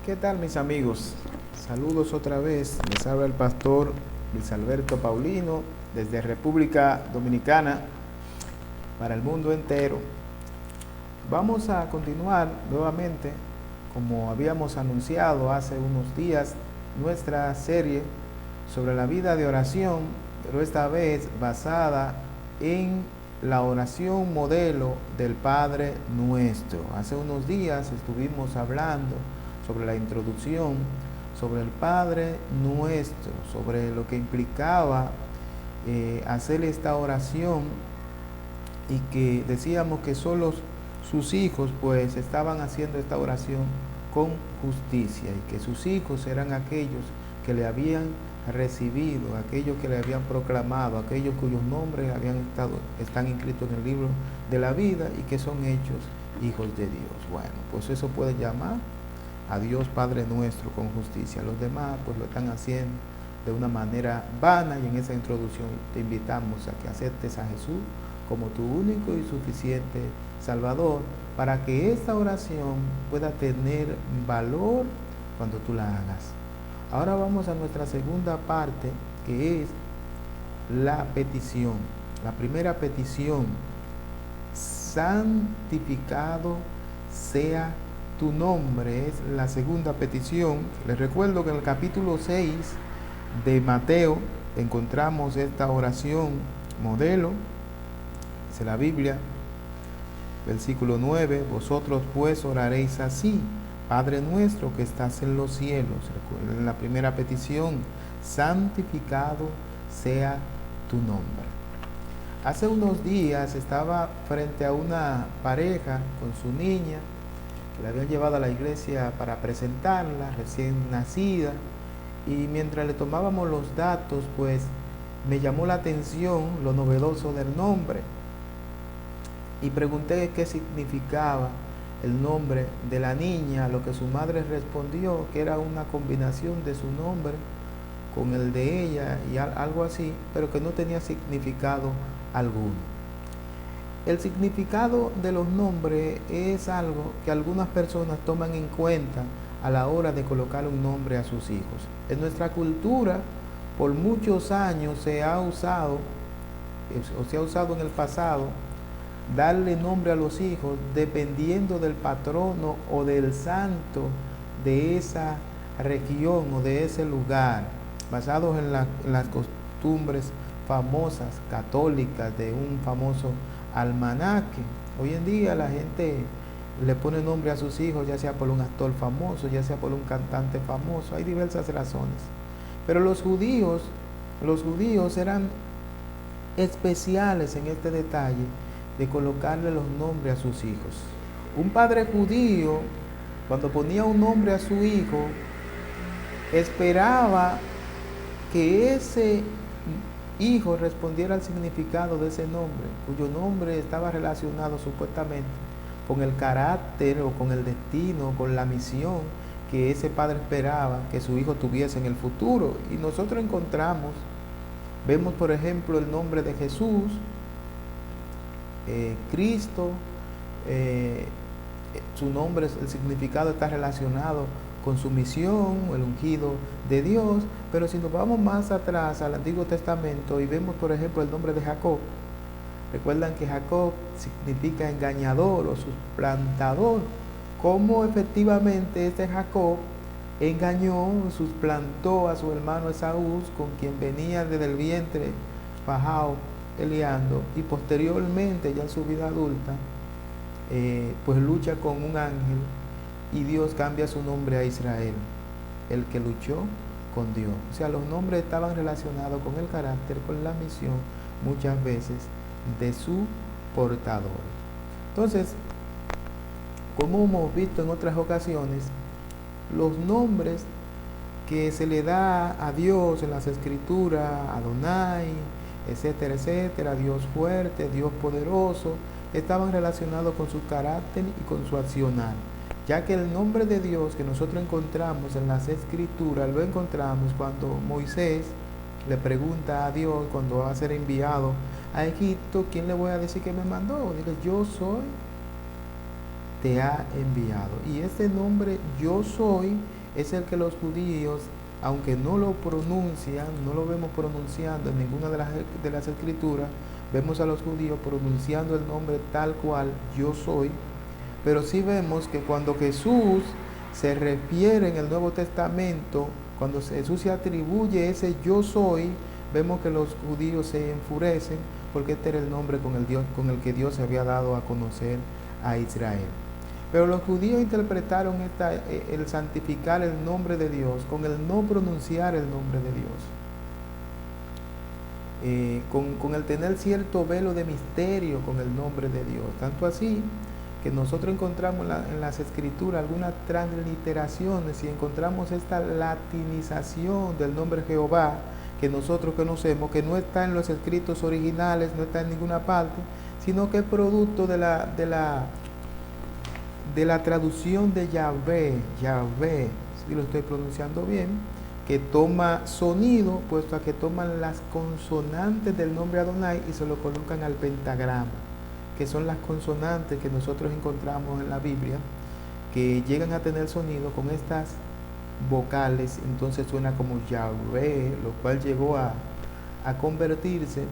¿Qué tal, mis amigos? Saludos otra vez. Les habla el pastor Luis Alberto Paulino desde República Dominicana para el mundo entero. Vamos a continuar nuevamente, como habíamos anunciado hace unos días, nuestra serie sobre la vida de oración, pero esta vez basada en la oración modelo del Padre Nuestro. Hace unos días estuvimos hablando sobre la introducción, sobre el Padre Nuestro, sobre lo que implicaba hacer esta oración, y que decíamos que solo sus hijos pues estaban haciendo esta oración con justicia, y que sus hijos eran aquellos que le habían recibido, aquellos que le habían proclamado, aquellos cuyos nombres están inscritos en el libro de la vida y que son hechos hijos de Dios. Bueno, pues eso puede llamar a Dios Padre Nuestro con justicia. Los demás pues lo están haciendo de una manera vana, y en esa introducción te invitamos a que aceptes a Jesús como tu único y suficiente Salvador, para que esta oración pueda tener valor cuando tú la hagas. Ahora vamos a nuestra segunda parte, que es la petición. La primera petición: santificado sea tu nombre, es la segunda petición. Les recuerdo que en el capítulo 6 de Mateo encontramos esta oración modelo. Dice la Biblia, versículo 9: vosotros pues oraréis así: Padre nuestro que estás en los cielos. Recuerden la primera petición: santificado sea tu nombre. Hace unos días estaba frente a una pareja con su niña, que la habían llevado a la iglesia para presentarla, recién nacida, y mientras le tomábamos los datos, pues me llamó la atención lo novedoso del nombre, y pregunté qué significaba el nombre de la niña, a lo que su madre respondió que era una combinación de su nombre con el de ella y algo así, pero que no tenía significado alguno. El significado de los nombres es algo que algunas personas toman en cuenta a la hora de colocar un nombre a sus hijos. En nuestra cultura, por muchos años se ha usado en el pasado darle nombre a los hijos dependiendo del patrono o del santo de esa región o de ese lugar, basados en las costumbres famosas católicas de un famoso almanaque. Hoy en día la gente le pone nombre a sus hijos, ya sea por un actor famoso, ya sea por un cantante famoso. Hay diversas razones. Pero los judíos eran especiales en este detalle de colocarle los nombres a sus hijos. Un padre judío, cuando ponía un nombre a su hijo, esperaba que ese hijo respondiera al significado de ese nombre, cuyo nombre estaba relacionado supuestamente con el carácter o con el destino, con la misión que ese padre esperaba que su hijo tuviese en el futuro. Y nosotros vemos por ejemplo el nombre de Jesús, Cristo, su nombre, el significado está relacionado con su misión, el ungido de Dios. Pero si nos vamos más atrás al Antiguo Testamento y vemos por ejemplo el nombre de Jacob, recuerdan que Jacob significa engañador o suplantador. Cómo efectivamente este Jacob engañó, suplantó a su hermano Esaú, con quien venía desde el vientre fajado, peleando, y posteriormente ya en su vida adulta pues lucha con un ángel, y Dios cambia su nombre a Israel, el que luchó con Dios. O sea, los nombres estaban relacionados con el carácter, con la misión, muchas veces de su portador. Entonces, como hemos visto en otras ocasiones, los nombres que se le da a Dios en las escrituras: Adonai, etcétera, etcétera, Dios fuerte, Dios poderoso, estaban relacionados con su carácter y con su accionar, ya que el nombre de Dios que nosotros encontramos en las escrituras lo encontramos cuando Moisés le pregunta a Dios, cuando va a ser enviado a Egipto: ¿quién le voy a decir que me mandó? Dile: yo soy te ha enviado. Y este nombre yo soy es el que los judíos, aunque no lo pronuncian, no lo vemos pronunciando en ninguna de las escrituras, vemos a los judíos pronunciando el nombre tal cual, yo soy, pero sí vemos que cuando Jesús se refiere en el Nuevo Testamento, cuando Jesús se atribuye ese yo soy, vemos que los judíos se enfurecen porque este era el nombre con el que Dios se había dado a conocer a Israel. Pero los judíos interpretaron el santificar el nombre de Dios con el no pronunciar el nombre de Dios, con el tener cierto velo de misterio con el nombre de Dios. Tanto así que nosotros encontramos en las escrituras algunas transliteraciones y encontramos esta latinización del nombre Jehová que nosotros conocemos, que no está en los escritos originales, no está en ninguna parte, sino que es producto de la traducción de Yahvé, si lo estoy pronunciando bien, que toma sonido, puesto a que toman las consonantes del nombre Adonai y se lo colocan al pentagrama, que son las consonantes que nosotros encontramos en la Biblia, que llegan a tener sonido con estas vocales, entonces suena como Yahvé, lo cual llegó a convertirse,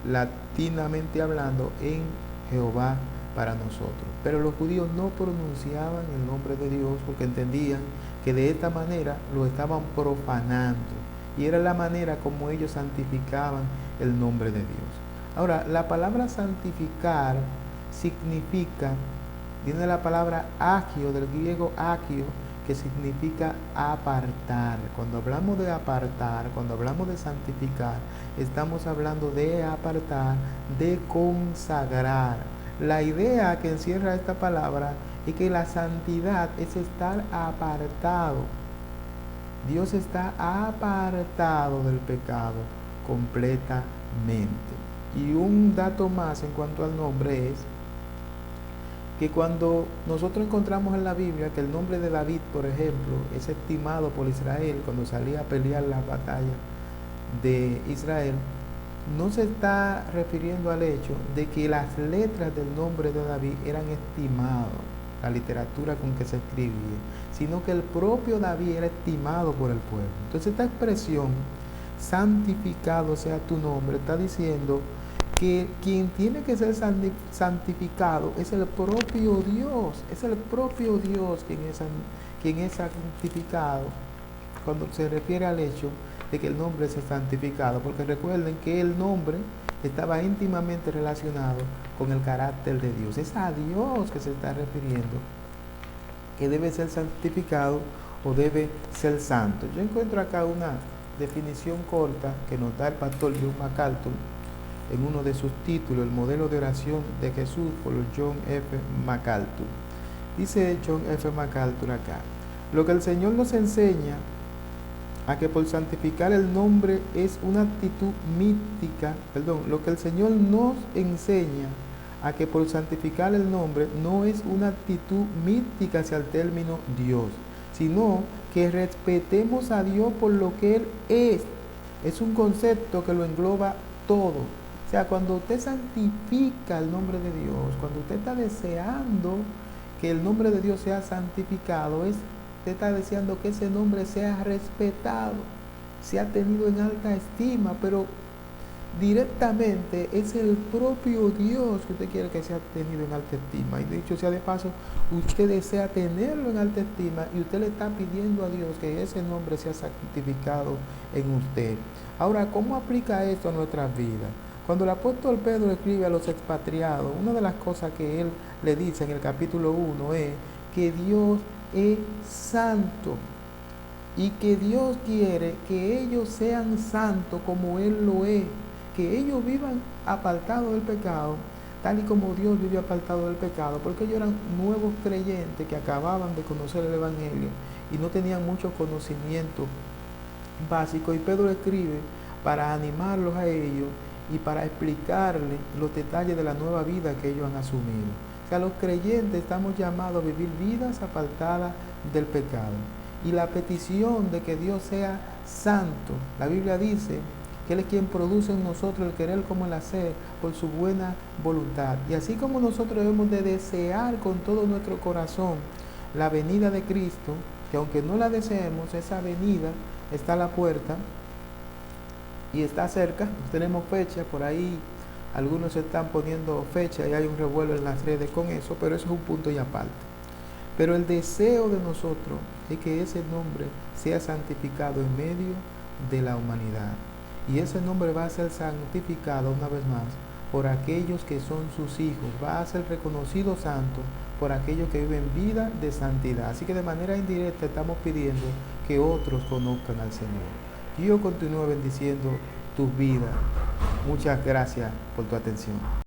latinamente hablando, en Jehová para nosotros. Pero los judíos no pronunciaban el nombre de Dios porque entendían que de esta manera lo estaban profanando, y era la manera como ellos santificaban el nombre de Dios. Ahora, la palabra santificar significa, viene de la palabra agio, del griego agio, que significa apartar. Cuando hablamos de apartar, cuando hablamos de santificar, estamos hablando de apartar, de consagrar. La idea que encierra esta palabra es que la santidad es estar apartado. Dios está apartado del pecado completamente. Y un dato más en cuanto al nombre es que cuando nosotros encontramos en la Biblia que el nombre de David, por ejemplo, es estimado por Israel cuando salía a pelear las batallas de Israel, no se está refiriendo al hecho de que las letras del nombre de David eran estimadas, la literatura con que se escribía, sino que el propio David era estimado por el pueblo. Entonces esta expresión, santificado sea tu nombre, está diciendo que quien tiene que ser santificado es el propio Dios, quien es santificado, cuando se refiere al hecho de que el nombre sea santificado, porque recuerden que el nombre estaba íntimamente relacionado con el carácter de Dios. Es a Dios que se está refiriendo, que debe ser santificado o debe ser santo. Yo encuentro acá una definición corta que nos da el pastor John MacArthur en uno de sus títulos, El modelo de oración de Jesús, por John F. MacArthur. Dice John F. MacArthur acá: lo que el Señor nos enseña a que por santificar el nombre es una actitud mística, lo que el Señor nos enseña a que por santificar el nombre no es una actitud mística hacia el término Dios, sino que respetemos a Dios por lo que Él es. Es un concepto que lo engloba todo. O sea, cuando usted santifica el nombre de Dios, cuando usted está deseando que el nombre de Dios sea santificado, usted está deseando que ese nombre sea respetado, sea tenido en alta estima, pero directamente es el propio Dios que usted quiere que sea tenido en alta estima. Y dicho sea de paso, usted desea tenerlo en alta estima y usted le está pidiendo a Dios que ese nombre sea santificado en usted. Ahora, ¿cómo aplica esto a nuestras vidas? Cuando el apóstol Pedro escribe a los expatriados, una de las cosas que él le dice en el capítulo 1 es que Dios es santo y que Dios quiere que ellos sean santos como Él lo es, que ellos vivan apartados del pecado, tal y como Dios vive apartado del pecado, porque ellos eran nuevos creyentes que acababan de conocer el Evangelio y no tenían mucho conocimiento básico, y Pedro escribe para animarlos a ellos y para explicarles los detalles de la nueva vida que ellos han asumido. O sea, los creyentes estamos llamados a vivir vidas apartadas del pecado. Y la petición de que Dios sea santo, la Biblia dice que Él es quien produce en nosotros el querer como el hacer por su buena voluntad. Y así como nosotros debemos de desear con todo nuestro corazón la venida de Cristo, que aunque no la deseemos, esa venida está a la puerta y está cerca. No tenemos fecha, por ahí algunos están poniendo fecha y hay un revuelo en las redes con eso, pero eso es un punto y aparte. Pero el deseo de nosotros es que ese nombre sea santificado en medio de la humanidad. Y ese nombre va a ser santificado una vez más por aquellos que son sus hijos. Va a ser reconocido santo por aquellos que viven vida de santidad. Así que de manera indirecta estamos pidiendo que otros conozcan al Señor. Dios continúe bendiciendo tu vida. Muchas gracias por tu atención.